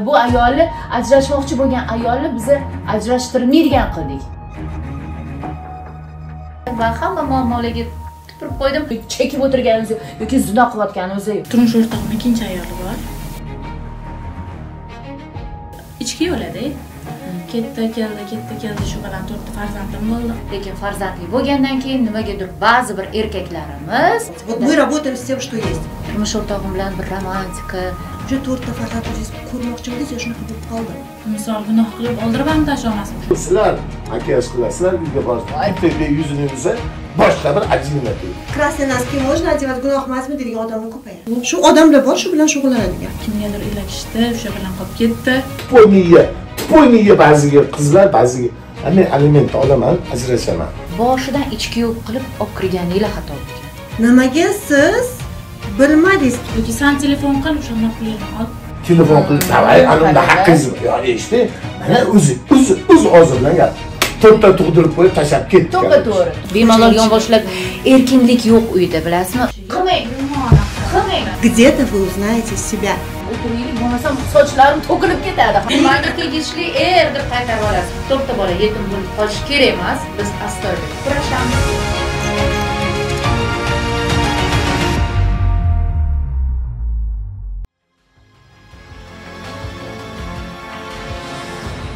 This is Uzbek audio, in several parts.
Bu ayolni ajrashmoqchi bo'lgan ayolni biz ajrashtirmaydigan qildik. Va hamma muammolarga tupurib qo'ydim. Chekib o'tirganingiz yoki zino qilayotganingiz yo'q. Turmush o'rtog'imning ikkinchi ayoli bor. Ichki yo'lada. Ketdi keldi shu bilan 4 farzandim bo'ldi. Lekin farzandli bo'lgandan keyin nimagadir ba'zi bir erkaklarimiz вот мы работаем с тем, что есть. Turmush o'rtog'im bilan bir romantika, уже 4 ta farzandingiz ko'rmoqchi edingiz, shunaqa bo'lib qoldi. Misol gunoh qilib oldirib tashlamasmi? Sizlar akasi qilasizlar, uyga borib, aytib yuzini yuvsa, boshqa bir ajinlar. Krasный носки можно одевать, gunoh emasmi degan odamlar ko'payadi. Shu odamlar bor, shu bilan shug'ullanadigan. Kimgadir ilakishdi, o'sha bilan qolib ketdi. Poyniya ba'ziga qizlar, ba'ziga men aliment olaman, ajrashaman. Boshidan ichki yo'q qilib olib kirganinglar xato bo'lgan. Nimaga siz bilmadingiz? Yoki sen telefon qil, o'shanda pulingni ol. Telefon qilib, "Davay, anunda haqqingiz bor." Yo'q, eshitdi. Mana o'zi hozirdan gap. To'rtta tug'dirib qo'yib tashlab ketdi. To'g'ri. Bemalol yonboshlab erkinlik yo'q uyda, bilasizmi? Qilmang. Где-то вы узнаете себя. O'tiraylik, bo'lmasam sochlarim to'kilib ketadi. Menga tegishli deb qaytarib olasiz. To'rtta bola yetim bo'lib qolish kerak emas. Biz astoydil kurashamiz.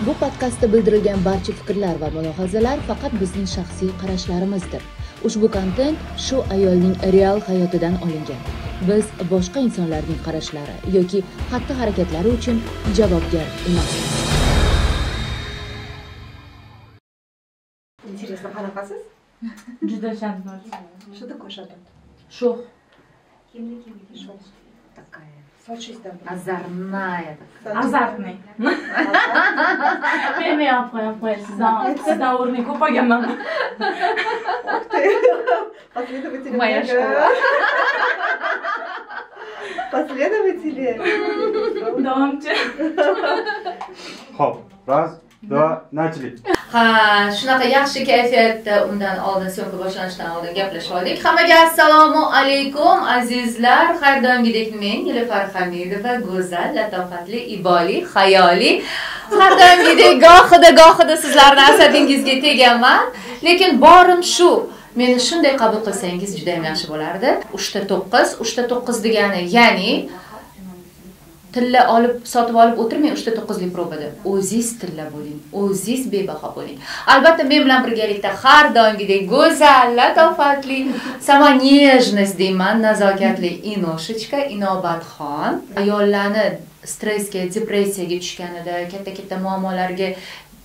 Bu podkastda bildirilgan barcha fikrlar va mulohazalar faqat bizning shaxsiy qarashlarimizdir. Ushbu kontent shu ayolning real hayotidan olingan. Biz boshqa insonlarning qarashlari yoki xatti-harakatlari uchun javobgar emasmiz. Интересно, qanaqasiz? Juda shadbor. Что такое шатон? Sho'x, Kimniki sho'x. Такая. Сочистая. azarnaya. Azartniy. Meni ham qo'y, sizdan o'rni ko'payganman. Последователи. Моя школа. Последователи. Davomchi. Xo'p, raz, dva, nachlik. Ha, shunaqa yaxshi kayfiyatda undan oldin syomka boshlanishidan oldin gaplashib oldik. Hammaga assalomu alaykum azizlar. Har doimgidek men Nilufar Hamidova, go'zal, latofatli, iboli, xayoli. Har doimgidek gohida sizlarni asabingizga tegaman. Lekin borim shu. Meni shunday qabul qilsangiz juda ham yaxshi bo'lardi. 3/9 degani, ya'ni tilla olib sotib olib o'tirmang 3/9lik probada. O'zingiz tilla bo'ling, o'zingiz bebaho bo'ling. Albatta men bilan birgalikda har doimgidek go'zal, latofatli, sama nejность deyman, nazokatli Inoshechka, Inobatxon. Ayollarni stressga, depressiyaga tushganida, katta muammolarga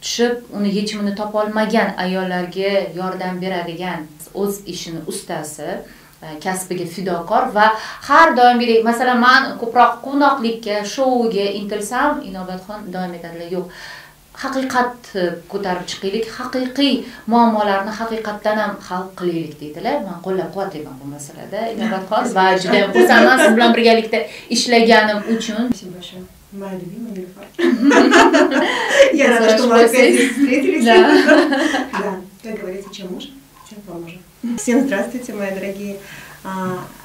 tushib, uni yechimini topa olmagan ayollarga yordam beradigan o'z ishini ustasi, kasbiga fidokor va har doimgidek, masalan, men ko'proq quvnoqlikka, shouga intilsam, Inobatxon davom etadilar. Yo'q, haqiqat ko'tarib chiqaylik, haqiqiy muammolarni haqiqatdan ham hal qilaylik deydilar. Men qo'llab-quvvatlayman bu masalada. Inobatxon va juda ham xursandman siz bilan birgalikda ishlaganim uchun. Спасибо большое. Моя любимая Нилуфар. Я рада, что мы опять здесь встретились. Да, как говорится, чем можем, тем поможем. Всем здравствуйте, мои дорогие.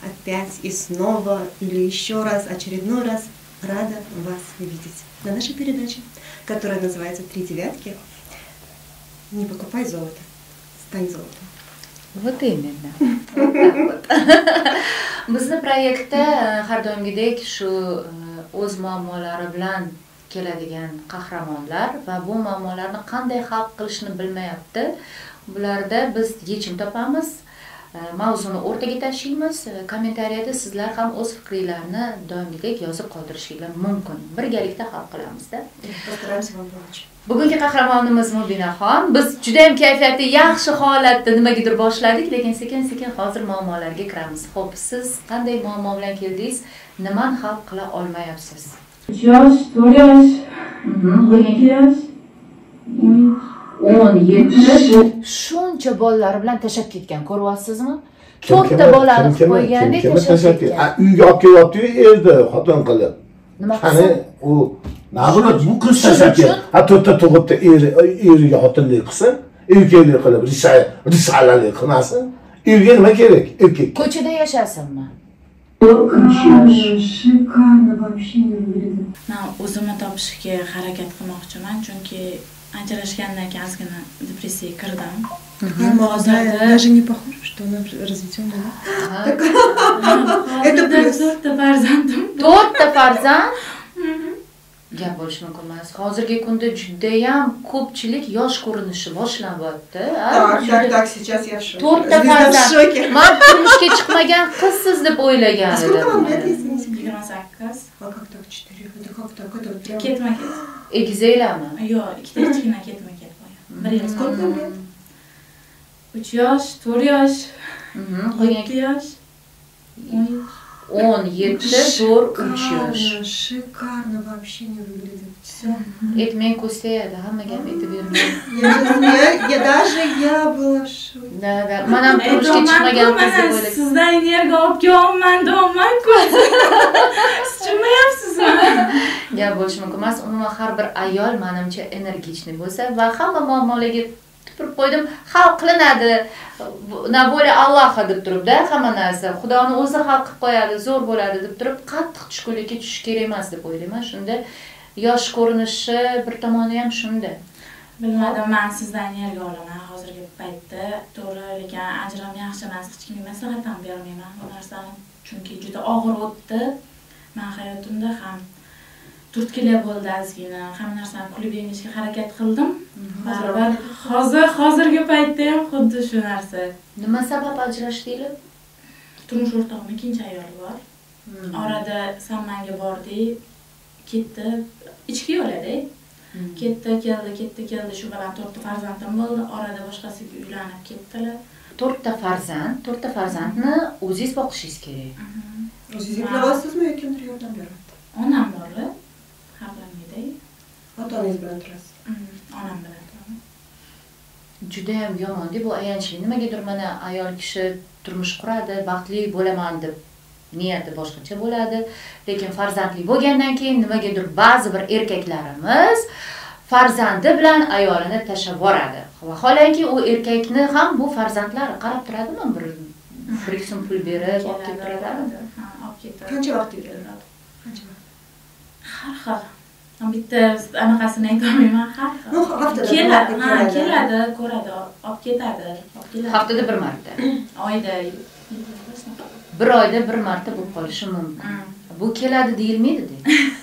Опять и снова, или еще раз, очередной раз рада вас видеть на нашей передаче, которая называется «Три девятки». Не покупай золото, стань золотом. Вот именно. Bizni proyektda har doimgidek shu o'z muammolari bilan keladigan qahramonlar va bu muammolarni qanday hal qilishni bilmayapti. Bularda biz yechim topamiz. Mavzuni o'rtaga tashlaymiz. Kommentariyada sizlar ham o'z fikringizni doimgidek yozib qoldirishinglar mumkin. Birgalikda hal qilamizda. Постараемся вам помочь. Bugungi qahramonimiz Mubinaxon. Biz juda ham kayfiyatli, yaxshi holatda nimagidir boshladik, lekin sekin-sekin hozir muammolarga kiramiz. Xo'p, siz qanday muammo bilan keldingiz? Nimani hal qila olmayapsiz? 3 yosh, 4 yosh, 12 yosh, 17. Shuncha bolalar bilan tashab ketgan, ko'ryapsizmi? 4 ta bolani qo'ygandek tashab ketgan. Uyga olib kelyapti-yu, erdi xotin qilib. Nima qilsin? U na'burat bu qiz tashab ketgan. 4 ta tug'ibdi, eriga xotinlik qilsin, erkaklik qilib, risalalik qilmasin. Erga nima kerak? Erkak. Ko'chada yashasinmi? Шикарно, вообще не выглядит. Men o'zimni topishga harakat qilmoqchiman, chunki ajrashgandan keyin ozgina depressiyaga kirdim. Даже не похоже, что она разведённая. Это плюс. To'rtta farzandim. To'rtta farzand? Gap bo'lishi mumkin emas. Hozirgi kunda juda ham ko'pchilik yosh ko'rinishi boshlanyapti. Так, сейчас я в шоке. To'rtta Звезда в farzand. шоке. Men turmushga chiqmagan qizsiz deb o'ylagan А сколько вам лет, edim. если не секрет? 28. А как так 4? Это как так? Это вот прям... Ketma-ket. Egizaklarmi? Yo'q, ikkita kichkina ketma-ket qo'ygan. 1 yil. Сколько вам лет? 3 yosh, 4 yosh, Qolgan 7 yosh, 10 yosh. 17, 4, 3 yosh. Шикарно вообще не выглядит. Все. Etmang ko'rsayadi, hammaga ham aytib bermayman. Я была в шоке. Da. Men ham turmushga chiqmagan qiz deb o'yladim. Sizdan energiya olib kelyapman, deyapman-ku. Siz tushunmayapsizmi? Gap bo'lishi mumkin emas. Umuman har bir ayol menimcha energichniy bo'lsa va hamma muammolarga tupurib qo'ydim, hal qilinadi. Na bo'la Alloh deb turibda hamma narsa. Xudoni o'zi hal qilib qo'yadi, zo'r bo'ladi deb turib, qattiq tushkunlikka tushish kerak emas deb o'ylayman. Shunda yosh ko'rinishi bir tomoni ham shunda. Bilmadim, men sizdan energiya olaman hozirgi paytda. To'g'ri, lekin ajram yaxshi emas, hech kimga maslahat ham bermayman bu narsani. Chunki juda og'ir o'tdi. Men hayotimda ham turtkilar bo'ldi ozgina, hamma narsani kulib yengishga harakat qildim. Baribir hozirgi paytda ham xuddi shu narsa. Nima sabab ajrashdinglar? Turmush o'rtog'im ikkinchi ayoli bor. Orada Sammanga bordik, ketdi, ichki yo'ladi. Ketdi, keldi, shu bilan 4 farzandim bo'ldi. Orada boshqasiga uylanib ketdilar. 4 farzandni o'zingiz boqishingiz kerak. O'zingiz eplaysizmi yoki kimdir yordam beryapti? Onam borlar. Xabarlaydi. Ota-onangiz bilan turasiz. Onam bilan turaman. Juda ham yomon-da bu ayanchli. Nimagadir mana ayol kishi turmush quradi, baxtli bo'laman deb niyati boshqacha bo'ladi, lekin farzandli bo'lgandan keyin nimagadir ba'zi bir erkaklarimiz farzandi bilan ayolini tashlab boradi. Vaholanki u erkakni ham bu farzandlari qarab turadimi? Bir so'm pul berib, olib kelib turadimi? Ha, olib ketadi. Qancha vaqt yuradi? Qancha vaqt? Har xil. Bitta anaqasini aytolmayman, har xil. Ну, haftada keladi, ko'radi, olib ketadi, Haftada bir marta. Oyda. Bir oyda bir marta bo'lib qolishi mumkin. Bu keladi deyilmaydi.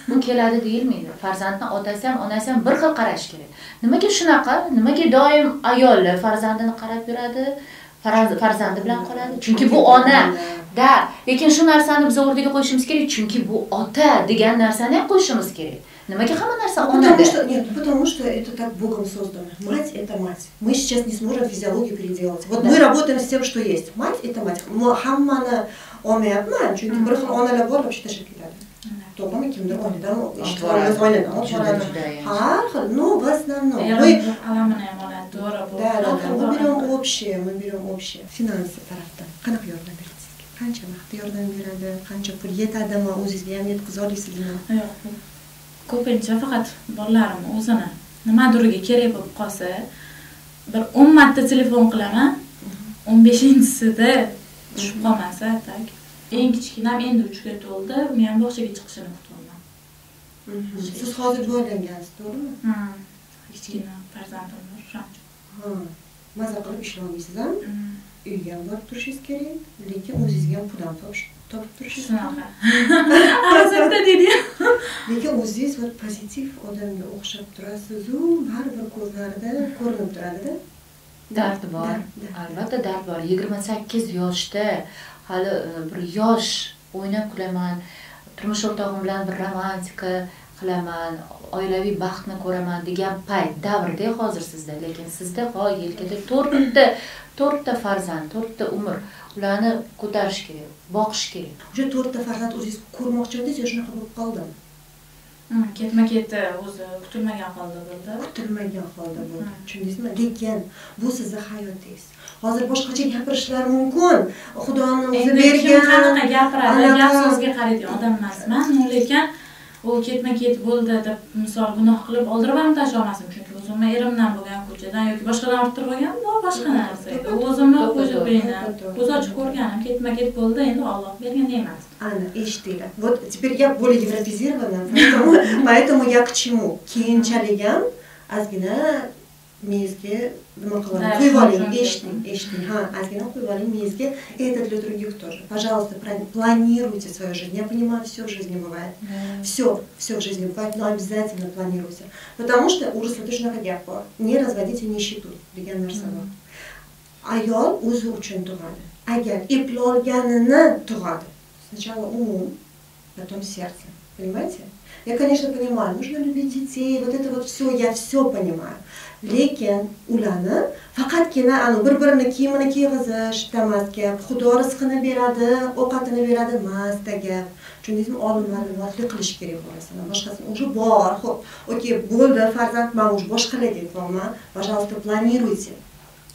Bu keladi deyilmaydi. Farzandni otasi ham, onasi ham bir xil qarash kerak. Nimaga shunaqa? Nimaga doim ayollar farzandini qarab yuradi, farzandi bilan qoladi? Chunki bu ona. Da, lekin shu narsani biz o'rniga qo'yishimiz kerak, chunki bu ota degan narsani ham qo'yishimiz kerak. Nimaga hamma narsa onada? Потому что это так Богом создано. Мать – это мать. Мы сейчас не сможем физиологию переделать. Вот мы работаем с тем, что есть. Мать – это мать. Hammani olmayapman, chunki bir xil onalar bor, вообще tashlab ketadi. To'g'rimi? Kimdir onadan, ishtiqorimiz onadan olib boradi. Har xil, но в основном мы alamini ham oladi, to'g'ri bu. мы берем общее. Finansi tarafdan qanaqa yordam beradi sizga? Qancha vaqt yordam beradi? Qancha pul yetadimi? O'zingizga ham yetkiza olasizmi? Yo'q. Ko'pincha faqat bolalarim o'zini nimaduriga kerak bo'lib qolsa, bir 10 marta telefon qilaman. 15-sida tushib qolmasa, tak. Eng kichkinam endi 3 ga to'ldi, uni ham bog'chaga chiqishini kutyapman. Siz hozir uylangansiz, to'g'rimi? Kichkina farzandim bor, shuncha. Maza qilib ishlamaysiz ham? Uyga ham borib turishingiz kerak, lekin o'zingizga ham pul ham topib turishingiz kerak. Arazakda deydi. Lekin o'zingiz bir pozitiv odamga o'xshab turasiz-u, baribir ko'zlarida ko'rinib turadi-da. Dard bor. Albatta dard bor. 28 yoshda hali bir yosh o'ynab kulaman, turmush o'rtog'im bilan bir romantika qilaman, oilaviy baxtni ko'raman degan payt, davrda hozir sizda, lekin sizda yelkada 4 ta farzand, 4 ta umr, ularni ko'tarish kerak, boqish kerak. O'sha 4 ta farzand o'zingiz ko'rmoqchi edingiz, shunaqa bo'lib qoldim. Ketma-ket o'zi kutilmagan holda bo'ldi. Kutilmagan holda bo'ldi. Tushundingizmi? Lekin bu sizning hayotingiz. Hozir boshqacha gapirishlar mumkin. Xudoning o'zi bergan. Qanaqa gapiradi, gap so'zga qaraydigan odam emasman, lekin u ketma-ket bo'ldi deb misol gunoh qilib oldirib ham tashlamasdim, chunki o'zimni erimdan bo'lgan ko'chadan yoki boshqadan orttirib olgan, bu boshqa narsa edi. O'zimni qo'yib ko'z ochib ko'rganim, ketma-ket bo'ldi, endi Alloh bergan ne'mat. Ana, eshitdinglar. Вот теперь я более европезирована, поэтому я к чему? Keyinchalik ham ozgina miyangizga nima qiladi? Qo'yib oling, eshiting. Ha, ozgina qo'yib oling miyangizga. Это для других тоже. Пожалуйста, планируйте свою жизнь. Я понимаю, все в жизни бывает. Все в жизни бывает, но обязательно планируйте. Потому что уже точно gap bor. Не разводите нищету degan narsa bor. Ayol o'zi uchun tug'adi. Agar eplolganini tug'adi. Сначала ум, потом сердце. Понимаете? Я, конечно, понимаю, нужно любить детей, вот это вот все, я все понимаю. Lekin ularni faqatgina bir-birini kiyimini kiygizish, tamas gap, Xudo rizqini beradi, ovqatini beradi, emas gap. Tushundingizmi? Olimlar vaqtli qilish kerak bu narsani. Boshqasi уже bor. Xo'p, okey, bo'ldi, farzand man уже boshqalar deyapman. Пожалуйста, планируйте.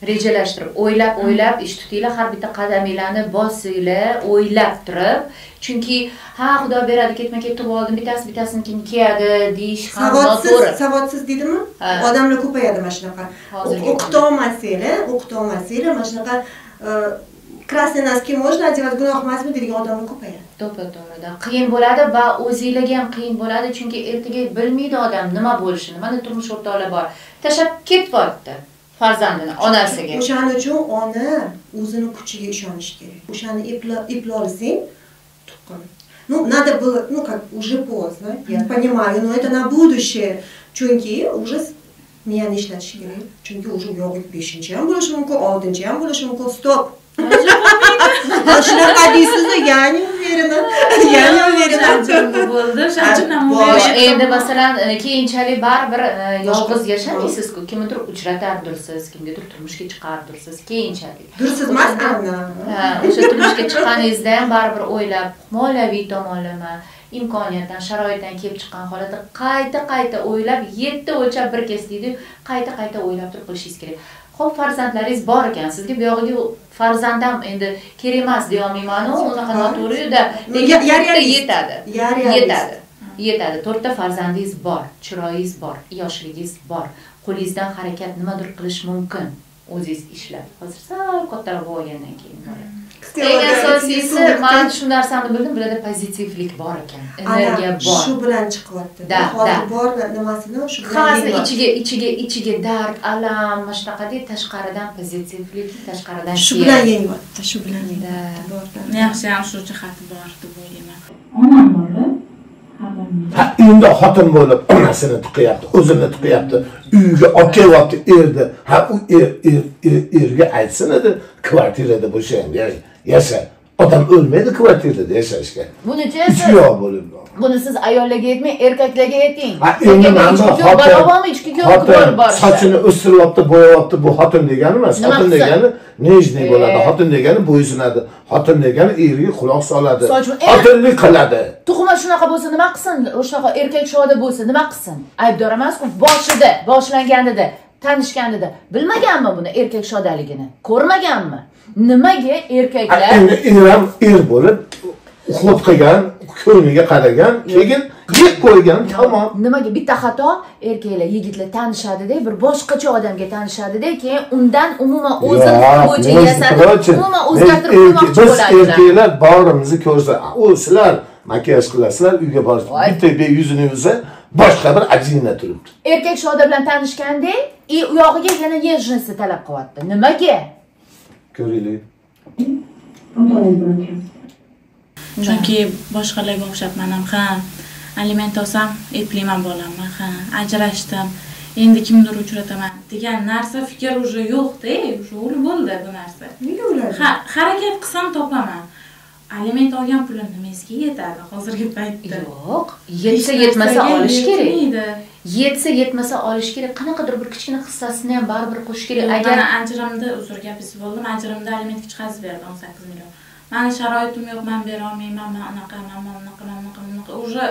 Rejalashtirib, o'ylab ish tutinglar, har bitta qadamingizni bosinglar, o'ylab turib, chunki ha Xudo beradi, ketma-ket tug'ib oldim, bittasini kim kiyadi deyish ham noto'g'ri. Savodsiz deydimi? Odamlar ko'payadi mana shunaqa. O'qita olmasanglar, mana shunaqa красный носки можно одевать, gunoh emasmi deydigan odamlar ko'payadi. To'g'ri. Qiyin bo'ladi va o'zingizga ham qiyin bo'ladi, chunki ertaga bilmaydi odam nima bo'lishini. Mana turmush o'rtoqlar bor. Tashab ketyapti. Farzandini onasiga. O'shaning uchun ona o'zini kuchiga ishonish kerak. O'shani eplolsang, tuqqan. Ну, надо было, как уже поздно. Я понимаю, но это на будущее. Chunki уже miyani ishlatish kerak. Chunki уже yo'q 5-chi ham bo'lishi mumkin, 6-chi ham bo'lishi mumkin. Stop. Shunaqa deysiz-da, ya'ni uverina. Bo'ldi, endi masalan, keyinchalik baribir yolg'iz yashamaysiz-ku, kimnidir uchratardirsiz, kimgadir turmushga chiqardirsiz, keyinchalik. Dursiz emas, ana. O'sha turmushga chiqqaningizda ham baribir o'ylab, moliyaviy tomonlama, imkoniyatdan, sharoitdan kelib chiqqan holatda qayta o'ylab, 7 o'lchab bir kes deydi, qayta o'ylab turib qilishingiz kerak. Xo'p, farzandlaringiz bor ekan, sizga bu yog'iga farzandam endi kerak emas deya olmayman-ku, unaqa noto'g'ri-da, yetadi. 4 ta farzandingiz bor, chiroyingiz bor, yoshligingiz bor, qo'lingizdan harakat nimadir qilish mumkin. O'zingiz ishlab. Hozir sal kattaroq bo'lgandan keyin bo'ladi. Eng asosiysi, men shu narsani bildim, bularda pozitivlik bor ekan, energiya bor. Shu bilan chiqyapti. Hozir bor nimasini shu bilan hammasini ichiga dard, alam, mana shunaqa deb tashqaridan pozitivlik, tashqaridan shu bilan yengyapti, shu bilan bor. Yaxshi ham shu jihati bor deb o'ylayman. Onam bormi? Endi xotin bo'lib onasini tiqyapti, o'zini tiqyapti, uyga olib kelyapti erdi. Ha, u erga aytsin edi, kvartirada bo'shang, yasha. Odam o'lmaydi kvartirada yashashga. Buni siz ayollarga aytmang, erkaklarga ayting. Endi xotin sochini o'stiryapti, bo'yayapti, bu xotin degani emas. Xotin degani nejniy bo'ladi. Xotin degani bo'ysunadi. Xotin degani eriga quloq soladi. Xotinlik qiladi. Tug'ma shunaqa bo'lsa nima qilsin? O'shaqa erkak shoda bo'lsa nima qilsin? Aybdor emas-ku, boshlanganida, tanishganida bilmaganmi buni erkak shodaligini? Ko'rmaganmi? Nimaga erkaklar er bo'lib uxlab qilgan, ko'ngliga qaragan, keyin yeb qo'ygan, tamom. Nimaga bitta xato erkaklar, yigitlar tanishadi-da, bir boshqacha odamga tanishadi-da, keyin undan umuman o'zini bo'yicha yasatib, umuman o'zgartirib qo'ymoqchi bo'ladi. Biz erkaklar borimizni ko'rsa, o sizlar makiyaj qilasizlar, uyga borib, bitta yuzini yuvsa, boshqa bir ajina turibdi. Erkak shoda bilan tanishganda, u yog'iga yana nejnosti talab qilyapti. Nimaga? Ko'ringlar. Chunki boshqalarga o'xshab men ham aliment olsam, eplayman bolamni, ajrashdim, endi kimdir uchrataman degan narsa fikr уже yo'q-da, уже o'lib bo'ldi bu narsa. Nega o'ladi? Harakat qilsam topaman. Aliment olgan pulim nimasiga yetadi hozirgi paytda? Yo'q, yetsa olish kerak. Yetmasa olish kerak. Qanaqadir bir kichkina hissasini ham baribir qo'shish kerak. Agar ajrimda uzr gapingiz bo'ldim, ajrimda aliment chiqazib berdi 18 million. Meni sharoitim yo'q, men bera olmayman, men anaqa. Уже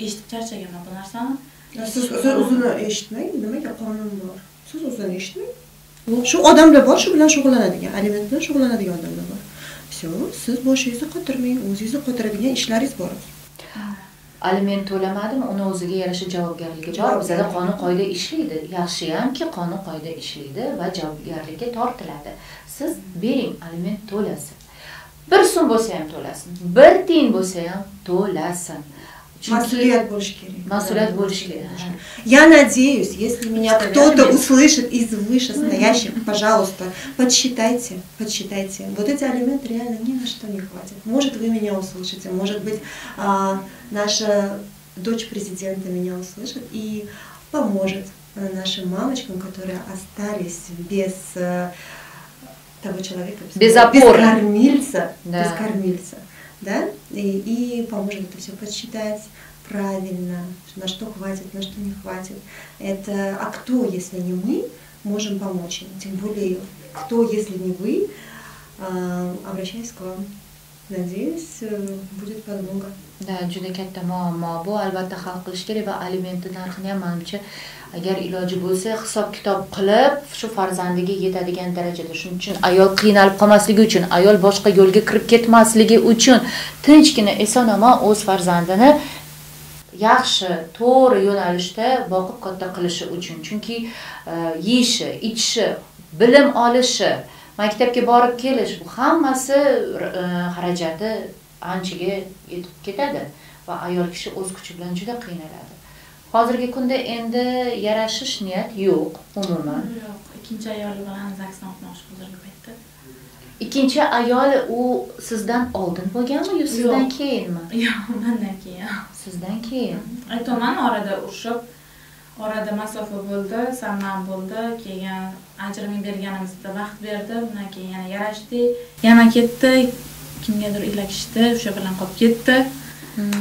eshitib charchaganman bu narsani. Siz o'zini eshitmang, nimaga qonun bor? Siz o'zini eshitmang. Shu odamlar bor, shu bilan shug'ullanadigan, aliment bilan shug'ullanadigan odamlar bor. Все, siz boshingizni qotirmang, o'zingizni qotiradigan ishlaringiz bor. aliment to'lamadimi, uni o'ziga yarasha javobgarligi bor. Bizda qonun qoida ishlaydi. Yaxshiyamki qonun qoida ishlaydi va javobgarlikka tortiladi. Siz bering, aliment to'lasin. 1 so'm bo'lsa ham to'lasin, 1 tiyin bo'lsa ham to'lasin. Мас'улият bo'lishi kerak. Mas'uliyat bo'lishi kerak. Я надеюсь, если меня кто-то услышит из вышестоящих, пожалуйста, подсчитайте. Вот эти алименты реально ни на что не хватит. Может, вы меня услышите, может быть, наша дочь президента меня услышит и поможет нашим мамочкам, которые остались без того человека, без опоры, без кормильца. Да? И поможет это все подсчитать правильно, на что хватит, на что не хватит. Это, а кто, если не мы, можем помочь им? Тем более, кто, если не вы, обращаюсь к вам. Надеюсь, будет подмога. Да, juda katta muammo bu, albatta hal qilish kerak va alimentni narxini ham menimcha agar iloji bo'lsa hisob kitob qilib shu farzandiga yetadigan darajada, shuning uchun ayol qiynalib qolmasligi uchun, ayol boshqa yo'lga kirib ketmasligi uchun tinchgina eson-omon o'z farzandini yaxshi, to'g'ri yo'nalishda boqib katta qilishi uchun. Chunki yeyishi, ichishi, bilim olishi, maktabga borib kelish, bu hammasi xarajati anchaga yetib ketadi va ayol kishi o'z kuchi bilan juda qiynaladi. Hozirgi kunda endi yarashish niyat yo'q umuman. Yo'q, ikkinchi ayol bilan zaksdan o'tmoqchi hozirgi paytda. Ikkinchi ayol u sizdan oldin bo'lganmi yo sizdan keyinmi? Yo'q, mendan keyin. Sizdan keyin. Aytaman, orada urushib, orada masofa bo'ldi, sanam bo'ldi, keyin ajrimini berganimizda vaqt berdi, undan keyin yana yarashdi, yana ketdi, kimgadir ilakishdi, o'sha bilan qolib ketdi.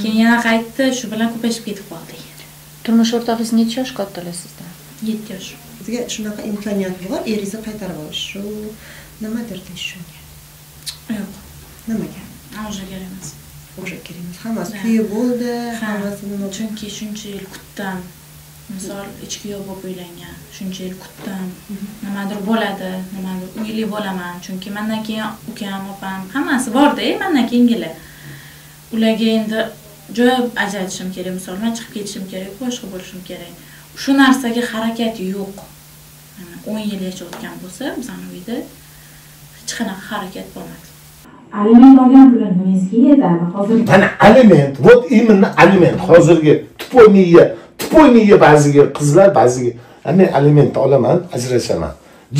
Keyin yana qaytdi, shu bilan ko'payib ketib qoldik. Turmush o'rtog'ingiz necha yosh kattalar sizdan? 7 yosh. Bizga shunaqa imkoniyat bor, eringizni qaytarib olish. Shu nima derdi shunga? Yo'q. Nimaga? O'sha kerak emas. O'sha kerak emas. Hammasi kuyi bo'ldi, hammasi nima? Chunki shuncha yil kutdim. Misol ichki yo'l bo'lib o'ylangan. Shuncha yil kutdim. Nimadir bo'ladi, nimadir uyli bo'laman. Chunki mendan keyin ukam, opam hammasi bor-da, mendan keyingilar. Ularga endi joy ajratishim kerak, misol men chiqib ketishim kerak, boshqa bo'lishim kerak. Shu narsaga harakat yo'q. 10 yil yashayotgan bo'lsa, bizning uyda hech qanaqa harakat bo'lmadi. Aliment olgan pullar nimasiga yetadi hozir? Mana aliment, вот именно aliment. Hozirgi tupoyniya ba'ziga qizlar, ba'ziga men aliment olaman, ajrashaman.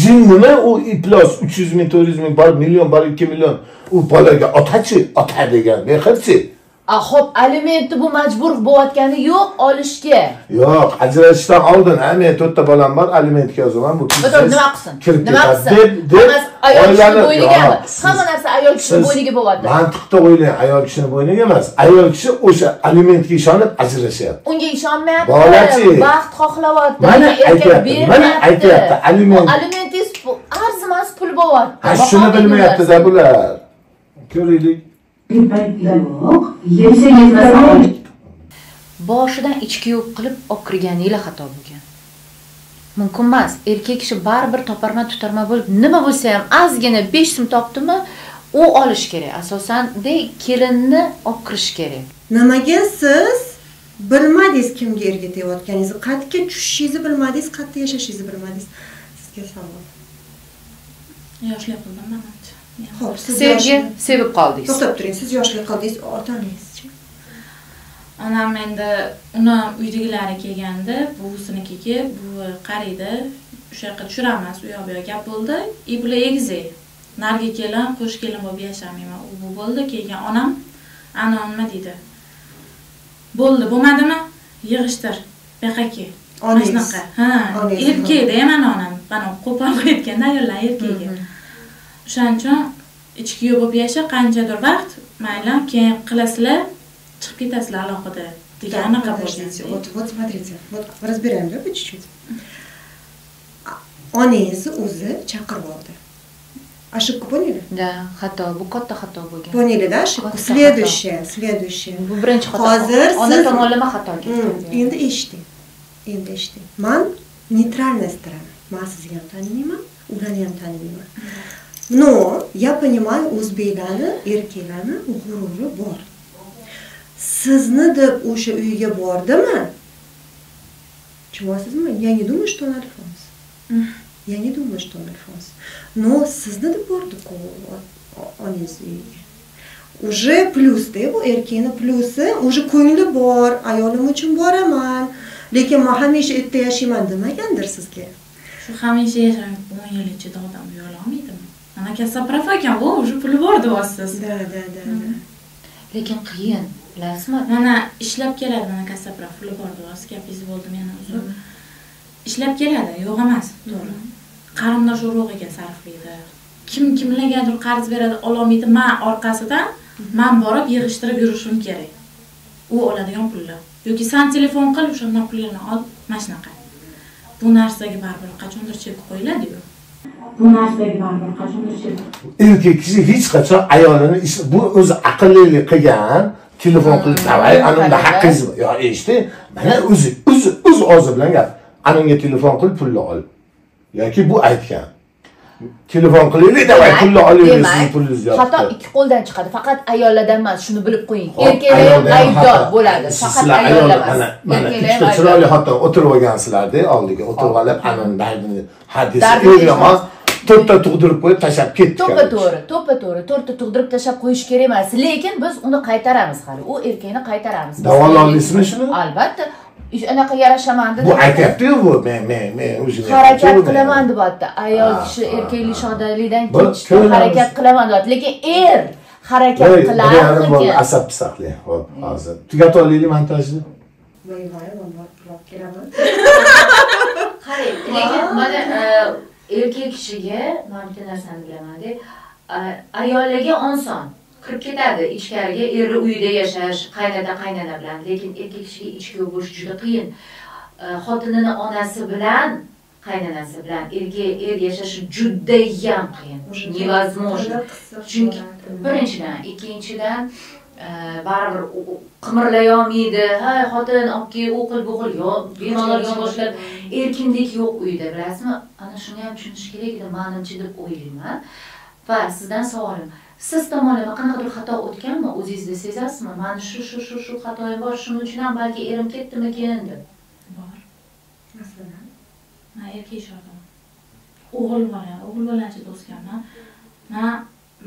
Jinnimi u iflos 300 ming, 400 ming, bor million, bor 2 million. U bolaga ota degan mehrchi. Xo'p, alimentni bu majbur bo'layotgani yo'q olishga. Yo'q, ajrashishdan oldin, men 4 ta bolam bor, alimentga yozaman. Bu nima qilsin? Nima qilsin? Ayol kishi bo'ynigami? Hamma narsa ayol kishi bo'yniga bo'lyapti. Mantiqda o'ylang, ayol kishi bo'yniga emas. Ayol kishi o'sha alimentga ishonib ajrashyapti. Unga ishonmayapti. Bolachi baxt xohlayapti. Mana aytyapti, alimentingiz arzimas pul bo'lyapti. Ha, shuni bilmayapti-da bular. Ko'raylik. Boshidan ichki yo'q qilib olib kirganingiz xato bo'lgan. Mumkin emas. Erkak kishi baribir toparma bo'lib, nima bo'lsa ham ozgina 5 so'm topdimi, u olish kerak. Asosan kelinni olib kirish kerak. Nimaga siz bilmadingiz kimga erga tegayotganingizni, qayerga tushishingizni bilmadingiz, qayerda yashashingizni bilmadingiz? Sizga savol. Yoshlik qildim menimcha. Xo'p, siz sevib qoldingiz. To'xtab turing, siz yoshlik qildingiz, ota-onangizchi? Onam endi uni uydagilari kelganda, buvisinikiga, buvi qariydi, o'sha yoqqa tushiramiz, u yoq bu yoq gap bo'ldi. Bular egizak. Narga kelin, qo'sh kelin bo'lib yashamayman. U bo'ldi, keyin onam ana nima deydi? Bo'ldi, bo'lmadimi? Yig'ishtir. Baqaki. Onangizga. Ha, erkakda ham onam. Mana qo'pol qo'yayotganda ayollar erkakga. O'shaning uchun ichki yo'l bo'lib yasha, qanchadir vaqt, mayli, keyin qilasizlar, chiqib ketasizlar alohida degan anaqa bo'lgan. Вот смотрите, вот разбираем, да, по чуть-чуть. Onangizni o'zi chaqirib oldi. Ошибку поняли? Да, xato, bu katta xato bo'lgan. Поняли, да, ошибку? Следующее. Bu birinchi xato. Hozir ona tomonlama xato ketdi. Endi eshiting. Men нейтральная сторона. Men sizni ham tanimayman, ularni ham tanimayman. Но я понимаю o'zbeklarni, erkaklarni g'ururi bor. sizni deb o'sha uyga bordimi? Tushunyapsizmi? Я не думаю, что он альфонс. Я не думаю, что он альфонс. Но sizni deb bordi-ku onangiz uyiga. Уже plusda bu erkakning plusi, уже ko'ngli bor, ayolim uchun boraman. Lekin men hamisha erta yashayman demagandir sizga. Shu hamisha yashayman 10 yil ichida odam uyola olmaydimi? Mana kassapraf ekan, u уже puli bor deyapsiz. Da. Lekin qiyin, bilasizmi? Mana ishlab keladi, mana kassapraf puli bor deyapsiz, gapingiz bo'ldi meni uzr. Ishlab keladi, yo'q emas, to'g'ri. Qarindosh urug'iga sarflaydi. Kimlargadir qarz beradi, ololmaydi, men orqasidan men borib yig'ishtirib yurishim kerak. U oladigan pullar. Yoki sen telefon qil, o'shandan pullarni ol, mana shunaqa. Bu narsaga baribir qachondir chek qo'yiladi-ku. Bu narsaga baribir qachondir chek. Erkak kishi hech qachon ayolini bu o'zi aqllilik qilgan, telefon qilib, "Davay, anunda haqqingiz bor." Yo, eshiting, mana o'zi og'zi bilan gap. Anunga telefon qilib pulni ol. Yoki bu aytgan. Telefon qilaylik, davay pulni olaylik, sizning pulingiz yo'q. Xato ikki qo'ldan chiqadi, faqat ayollardan emas, shuni bilib qo'ying. Erkaklar ham aybdor bo'ladi, faqat ayollar emas. Mana ikkita chiroyli xotin o'tirib olgansizlar-da, oldiga o'tirib olib, anon dardini hadis yomon to'rtta tug'dirib qo'yib tashlab ketdi. To'ppa-to'g'ri, to'rtta tug'dirib tashlab qo'yish kerak emas, lekin biz uni qaytaramiz hali. U erkakni qaytaramiz. Davololmaysizmi shuni? Albatta. Anaqa yarashaman dedi. Bu aytyapti-yu bu, men o'zim harakat qilaman deyapti. Ayol kishi erkaklik shodiylikdan kechishga harakat qilaman deyapti. Lekin harakat qilarmikin? Asab saqlang. Xo'p, hozir tugatib olaylik montajni. Qarang, lekin mana erkak kishiga men bitta narsani bilaman-da. Ayollarga oson kirib ketadi ichkariga, eri uyida yashash, qaynona bilan, lekin erkak kishiga ichki bo'lish juda qiyin. Xotinining onasi bilan, qaynonasi bilan er yashashi juda ham qiyin. Невозможно. Chunki birinchidan, ikkinchidan baribir qimirlay olmaydi. Hay, xotin olib u qil, bu qil, yo, bemalol yonboshlab erkinlik yo'q uyda, bilasizmi? Ana shuni ham tushunish kerak edi, menimcha deb o'ylayman. Va sizdan savolim, siz tomonlama qanaqadir xato o'tganmi? O'zingizda sezasizmi? Meni shu xatoim bor, shuning uchun ham balki erim ketdimikin deb. Bor. Masalan, men erkak ishladim. O'g'il bilan do'stkanman.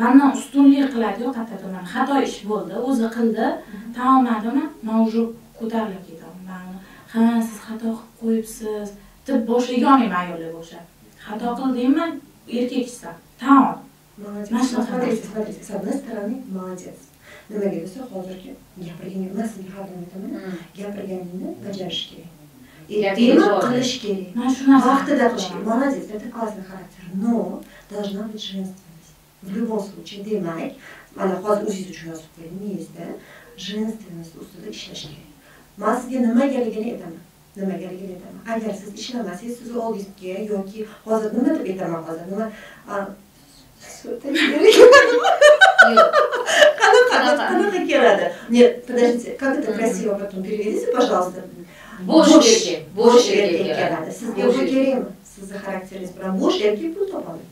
Mendan ustunlik qiladi-yu, qattiqman. Xato ish bo'ldi, o'zi qildi, tamomladimi? Men уже ko'tarilib ketaman. Ha, siz xato qilib qo'yibsiz deb boshlaga olmayman ayollar bo'sha. Xato qildingmi? Erkaksan. Tamom. Молодец. Смотрите, с одной стороны, молодец. Nimaga desa, hozirgi gapirgan emas, gapirganingni bajarish kerak. Erkakni qilish kerak. Men shuni vaqtida qilish kerak. Молодец, это классный характер. Но должна быть женственность. В любом случае, demak, mana hozir o'zingiz uchun yozib qo'ying, miyangizda женственность ustida ishlash kerak. Men sizga nimagaligini aytaman. Agar siz ishlamasangiz, siz oldingizga yoki hozir nima deb aytaman hozir? Nima Qanaqa keladi? Нет, подождите, как это красиво потом переведите, пожалуйста. Bo'sh erkak keladi. Sizga bu kerakmi? Sizni xarakteringiz bilan bo'sh erkak pul topadi.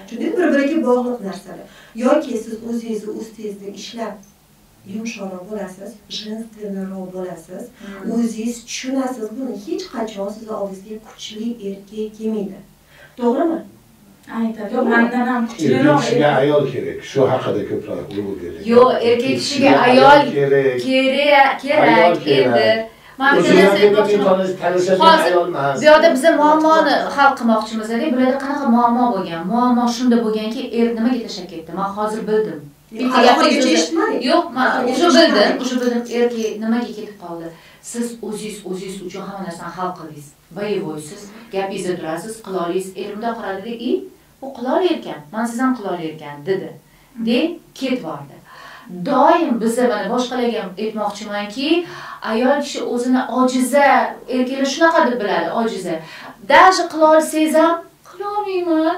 Chunki bir-biriga bog'liq narsalar. Yoki siz o'zingizni ustingizda ishlab yumshoqroq bo'lasiz, женственныйroq bo'lasiz, o'zingiz tushunasiz, buni hech qachon siz oldingizga kuchli erkak kelmaydi. To'g'rimi? Aytadi, mendan ham kuchliroq ayol kerak. Shu haqida ko'proq o'ylab kerak. Yo'q, erkak kishiga ayol kerak endi. Bu yoqda biz muammoni hal qilmoqchimiz-da. Bularda qanaqa muammo bo'lgan? Muammo shunda bo'lganki, nimaga tashlab ketdi? Men hozir bildim. Yo'q, men o'sha bildim, erkak nimaga ketib qoldi. Siz o'zingiz uchun hamma narsani hal qildingiz. Boyevoysiz, gapingizda turasiz, qila olasiz. Erimda qaradi-da, u qila olarkan, men siz ham qila olarkan dedi. Ketib bordi. Doim biz mana boshqalarga aytmoqchimanki, ayol kishi o'zini ojiza, erkaklar shunaqa deb biladi, ojiza. Даже qila olsangiz ham qila olmayman.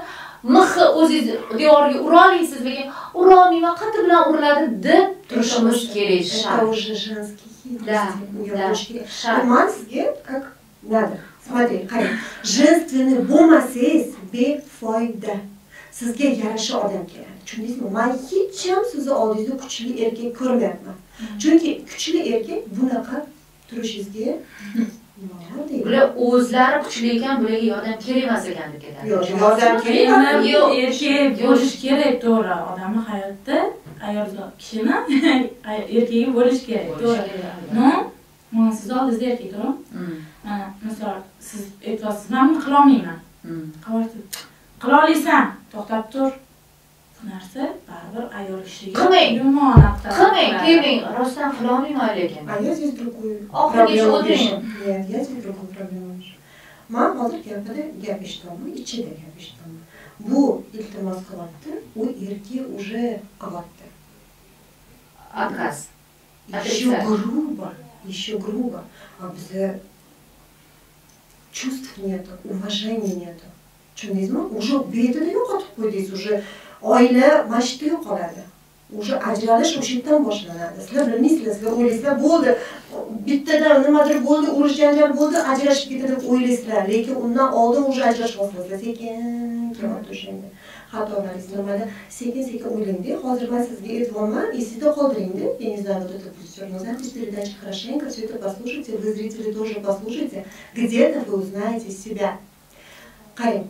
Mixi o'zingiz devorga ura olasiz, lekin ura olmayman, qati bilan uriladi deb turishimiz kerak. Это уже женский хитрости. Man sizga как надо. Смотри, qarang. Женственный bo'lmasangiz befoyda. sizga yarasha odam keladi. Tushundingizmi? Men hech ham sizni oldingizda kuchli erkak ko'rmayapman. Chunki kuchli erkak bunaqa turishingizga bular o'zlari kuchli ekan, bularga yordam kerak emas ekan deb ketadi. Yo'q, yordam kerak. Yo'q, erkak bo'lish kerak, to'g'ri. Odamning hayotda ayol kishini erkagi bo'lish kerak, to'g'ri. No, men siz oldingizda erkak, to'g'ri? Mana misol siz aytasiz, men buni qila olmayman. Qila olasan, to'xtab tur. Bu narsa baribir ayol kishiga yomon aqtar. Qilmang, keling, rostdan qila olmayman lekin. А я здесь другую. Oxirigacha o'tiring. Нет, я здесь другую проблему вижу. Men hozir gapida gap eshitaman, ichida gap eshitaman. Bu iltimos qilyapti, u erkak уже qilyapti. Отказ. Еще грубо. А bizda чувств нету, уважения нету. Tushundingizmi? Уже betida yo'qotib qo'ydingiz, уже oila mashqda yo'qoladi. Уже ajralish o'sha yerdan boshlanadi. Sizlar bilmaysizlar, sizlar o'ylaysizlar, bo'ldi. Bittadan nimadir bo'ldi, urush janjal bo'ldi, ajrashib ketadi deb o'ylaysizlar. Lekin undan oldin уже ajrashib olsanglar, sekin kelyapti o'shanda. Xatolaringiz nimada? Sekin-sekin o'ylang-da. Hozir men sizga aytibman, esingizda qoldiring-da. Denizdan вот это все равно запись передачи хорошенько, все это послушайте, вы зрители тоже послушайте. Где-то вы узнаете себя. Qarang.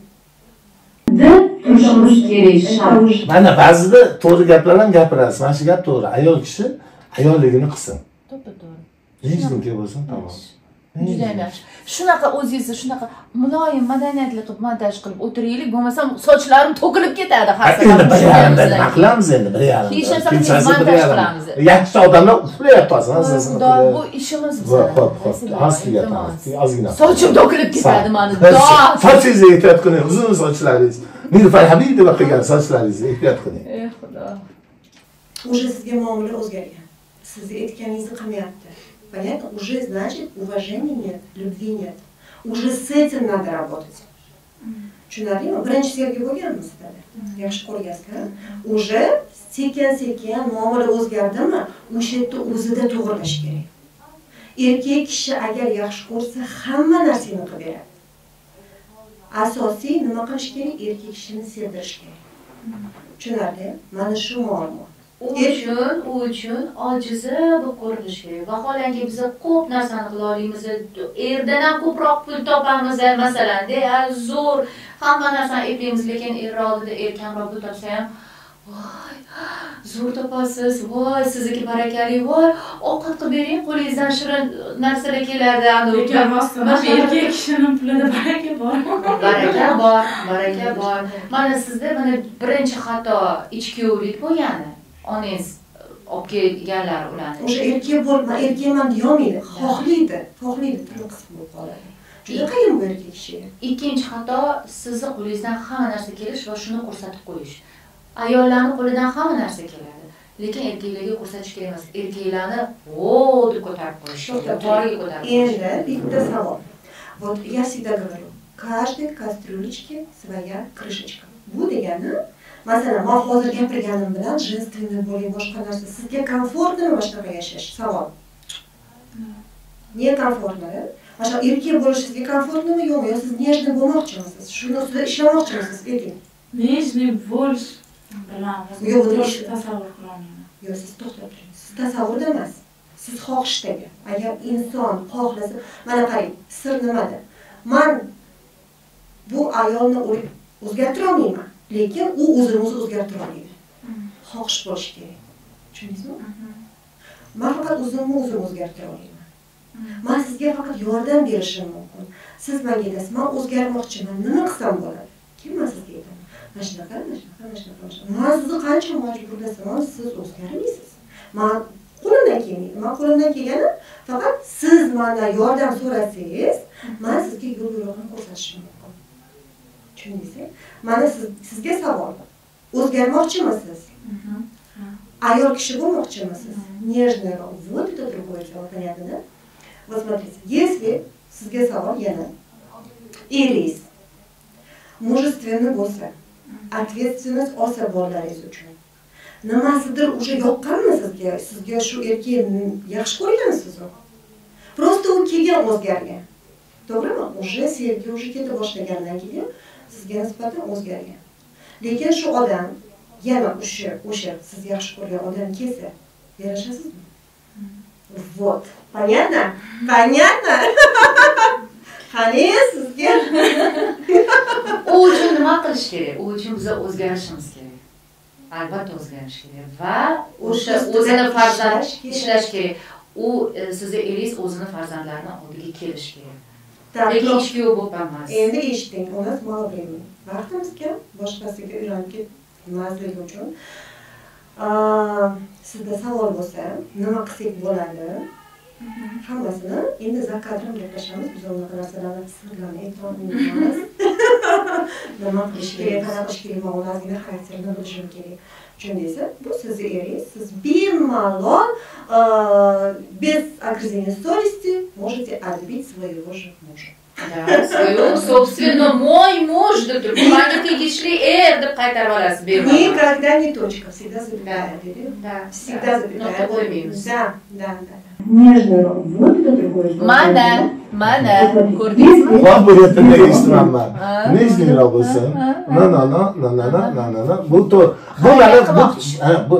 Turishimiz kerak shart. Mana ba'zida to'g'ri gaplar ham gapirasiz. Mana shu gap to'g'ri. Ayol kishi ayolligini qilsin. To'g'ri. Jinsiniki bo'lsin, tamom. Juda yaxshi. Shunaqa o'zingizni shunaqa muloyim, madaniyatli qilib montaj qilib o'tiraylik, bo'lmasam sochlarim to'kilib ketadi har safar. Endi bir yarimda nima qilamiz endi? Bir yarimda. Hech narsa qilmaymiz, montaj qilamiz. Yaxshi odamlar uxlayapti hozir. Xudo, bu ishimiz bizlar. Xo'p. Hozir gapamiz. Ozgina. Sochim to'kilib ketadi meni. Sochingizni ehtiyot qiling, uzun sochlaringiz. Nilufar Habibova qilgan sochlaringizni ehtiyot qiling. Xudo. Уже sizga muomala o'zgargan. Sizga aytganingizni qilmayapti. Понятно? Уже значит уважения нет, любви нет. Уже с этим надо работать. Tushunarlimi? Birinchi sevgi bo'lganmi sizda? Yaxshi ko'rgansizlar. Уже sekin-sekin muomala o'zgardimi? O'sha yerda o'zida to'g'rilash kerak. Erkak kishi agar yaxshi ko'rsa, hamma narsani qilib beradi. Asosiy nima qilish kerak? Erkak kishini sevdirish kerak. Tushunarli? Mana shu muammo. U uchun ojiza bo'lib ko'rinish kerak. Vaholanki biz ko'p narsani qila olamiz. Erdan ham ko'proq pul topamiz, masalan-da, zo'r hamma narsani eplaymiz, lekin er oldida erkamroq pul topsa ham, voy, zo'r topasiz, voy, sizniki barakali, voy, ovqat qilib bering, qo'lingizdan shirin narsalar keladi. Lekin rostdan erkak kishining pulida baraka bormi? Baraka bor. Mana sizda mana birinchi xato ichkilik bo'lgani. Onangiz olib kelganlar ularni. O'sha erkak bo'lma, erkakman deyolmaydi. Xohlaydi, turli qism bo'lib qoladi. Juda qiyin bu erkak kishiga. Ikkinchi xato sizni qo'lingizdan hamma narsa kelish va shuni ko'rsatib qo'yish. Ayollarning qo'lidan hamma narsa keladi, lekin erkaklarga ko'rsatish kerak emas. Erkaklarni deb ko'tarib qo'yish. Yuqoriga ko'tarib qo'yish. Endi bitta savol. Вот я всегда говорю, каждой кастрюлечке своя крышечка. Bu degani masalan, men hozir gapirganim bilan женственный bo'ling, boshqa narsa sizga komfortmi boshqa yashash? Savol. Не комфортно, да? Mana erkak bo'lish sizga komfortmi yo'qmi? Yo siz nежный bo'lmoqchimisiz? Shuni ustida ishlamoqchimisiz? Ayting. Nежный bo'lish bilamiz. Yo'q, tasavvur qilolmayman. Yo'q, siz to'xtab turing. Siz tasavvurda emas. Siz xohishdagi. Agar inson xohlasa, mana qarang, sir nimada? Men bu ayolni o'zgartira olmayman. Lekin u o'zini o'zgartira oladi. Xohish bo'lishi kerak. Tushundingizmi? Men faqat o'zimni o'zgartira olaman. Men sizga faqat yordam berishim mumkin. Siz menga aytasiz, men o'zgarmoqchiman, nima qilsam bo'ladi? Kim men sizga aytaman? Mana shunaqa. Men sizni qancha majburlasam, siz o'zgarmaysiz. Men qo'limdan kelmaydi. Men qo'limdan kelgani faqat siz mendan yordam so'rasangiz, men sizga yo'l yo'riqni ko'rsatishim mumkin. Tushundingizmi? Mana sizga savol. O'zgarmoqchimisiz? Ayol kishi bo'lmoqchimisiz? Нежный. Вот это другое дело, понятно, да? Вот смотрите, если sizga savol yana eringiz mujestvenniy bo'lsa, ответственность olsa bolalaringiz uchun. Nimasidir o'sha yoqqanmi sizga? Sizga shu erkakni yaxshi ko'rgansiz-ku? Просто u kelgan o'zgargan. To'g'rimi? Уже sevgi keta boshlagandan keyin sizga nisbatan o'zgargan. Lekin shu odam yana o'sha siz yaxshi ko'rgan odam kelsa, yarashasizmi? Вот. Понятно? Понятно? Qani sizga? U uchun nima qilish kerak? U uchun biz o'zgarishimiz kerak. Albatta o'zgarish kerak va o'sha o'zini farzand ishlash kerak. U sizni eringiz o'zini farzandlarini oldiga kelish kerak. Lekin ish yo'q bo'lmas. Endi eshiting, u нас мало времени. Vaqtimiz kam, boshqasiga uylanib ketmaslik uchun. Sizda savol bo'lsa, nima qilsak bo'ladi? Hammasini endi za kadrim gaplashamiz. Biz unaqa narsalarni sirlarni aytolmaymiz. Nima qilish kerak, qanaqa qilish kerak, o'zingizning xarakterini bilishim kerak. Tushundingizmi? Bu sizni eringiz. Siz bemalol без огрызения совести можете отбить своего же мужа. Да, своего, собственно, мой муж, deb turib, menga tegishli deb qaytarib olasiz. Никогда не точка, всегда запятая. Да, всегда запятая. Да. Нежный рот. Вот это другое слово. Mana, ko'rdingizmi? Bor bu yerda eshitmayman. Nejniroq bo'lsin. Bu to'g'ri. Bu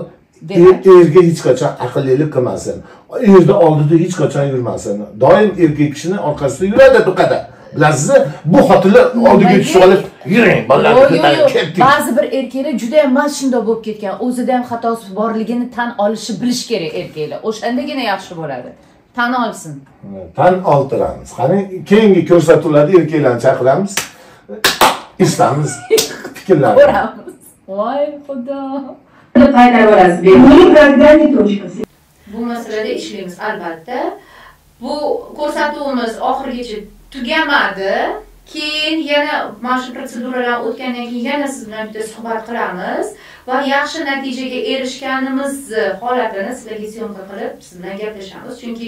erga hech qachon aqllilik qilmasin. Erda oldida hech qachon yurmasin. Doim erkak kishini orqasida yuradi duqada. Bilasizmi? Bu xotinlar oldiga tushib olib, yuring, bolalar ketdik. Ba'zi bir erkaklar juda ham mana shunday bo'lib ketgan. O'zida ham xatosi borligini tan olishi bilish kerak erkaklar. O'shandagina yaxshi bo'ladi. Tan olsin. Tan oltiramiz. Qani keyingi ko'rsatuvlarda erkaklarni chaqiramiz. Eshitamiz fikrlarni. Ko'ramiz. Voy xudo. Qaytarib olasiz. Никогда не точка. Bu masalada ishlaymiz albatta. Bu ko'rsatuvimiz oxirigacha tugamadi. Keyin yana mana shu proseduralar o'tgandan keyin yana siz bilan bitta suhbat qilamiz va yaxshi natijaga erishganimiz holatini sizlarga syomka qilib siz bilan gaplashamiz. Chunki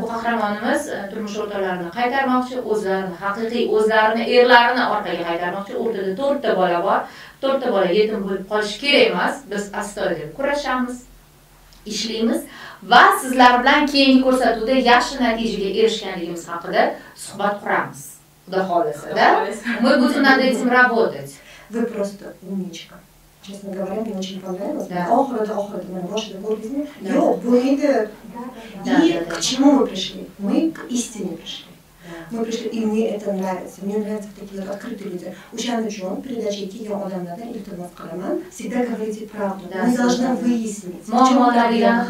bu qahramonimiz turmush o'rtoqlarini qaytarmoqchi, o'zlarini haqiqiy o'zlarini, erlarini orqaga qaytarmoqchi. O'rtada 4 ta bola bor. 4 ta bola yetim bo'lib qolishi kerak emas. Biz astoydil kurashamiz, ishlaymiz va sizlar bilan keyingi ko'rsatuvda yaxshi natijaga erishganligimiz haqida suhbat quramiz. Xudo xolasa, да? Мы будем над этим работать. Вы просто умничка. Честно говоря, мне очень понравилось. Охрада, mana boshida ko'rdingizmi? Yo'q, bu endi к чему мы пришли? Мы к истине пришли. Мы пришли, и мне это нравится. Мне нравятся такие открытые люди. O'shaning uchun передача kelgan odamlardan iltimos qilaman, всегда говорите правду. Мы должны выяснить, в чем проблема.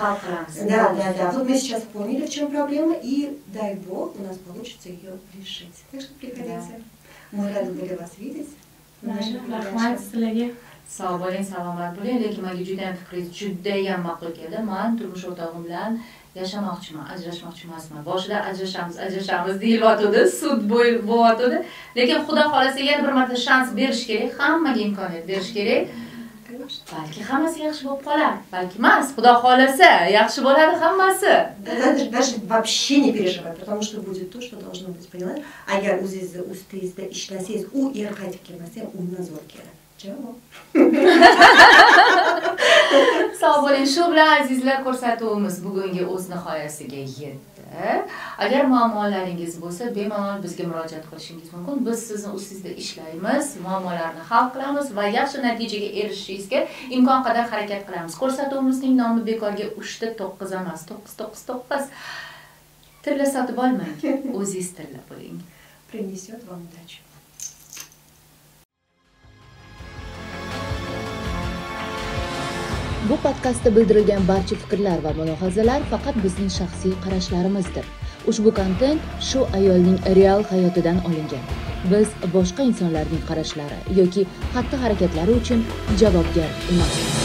Да. Вот мы сейчас поняли, в чем проблема, и дай Бог, у нас получится ее решить. Так что приходите. Мы рады были вас видеть. Rahmat sizlarga. Sog' bo'ling, salomat bo'ling. Lekin menga juda ham fikringiz juda ham ma'qul keldi. Men turmush o'rtog'im bilan yashamoqchiman, ajrashmoqchi emasman. Boshida ajrashamiz deyilyotdi, sud bo'lyotdi. Lekin Xudo xolasa yana bir marta shans berish kerak, hammaga imkoniyat berish kerak. Balki hammasi yaxshi bo'lib qolar, balki emas. Xudo xolasa yaxshi bo'ladi hammasi. Даже вообще не переживай, потому что будет то, что должно быть, поняла? Agar o'zingizni ustingizda ishlasangiz, u er qaytib kelmasa, undan zo'r keladi. Sog' bo'ling. Shu bilan azizlar, ko'rsatuvimiz bugungi o'z nihoyasiga yetdi. Agar muammolaringiz bo'lsa, bemalol bizga murojaat qilishingiz mumkin. Biz sizni ustingizda ishlaymiz, muammolarni hal qilamiz va yaxshi natijaga erishishingizga imkon qadar harakat qilamiz. Ko'rsatuvimizning nomi bekorga 3-9 emas, 999. Tilla sotib olmang, o'zingiz tilla bo'ling. Принесет вам удачу. Bu podkastda bildirilgan barcha fikrlar va mulohazalar faqat bizning shaxsiy qarashlarimizdir. Ushbu kontent shu ayolning real hayotidan olingan. Biz boshqa insonlarning qarashlari yoki xatti-harakatlari uchun javobgar emasmiz.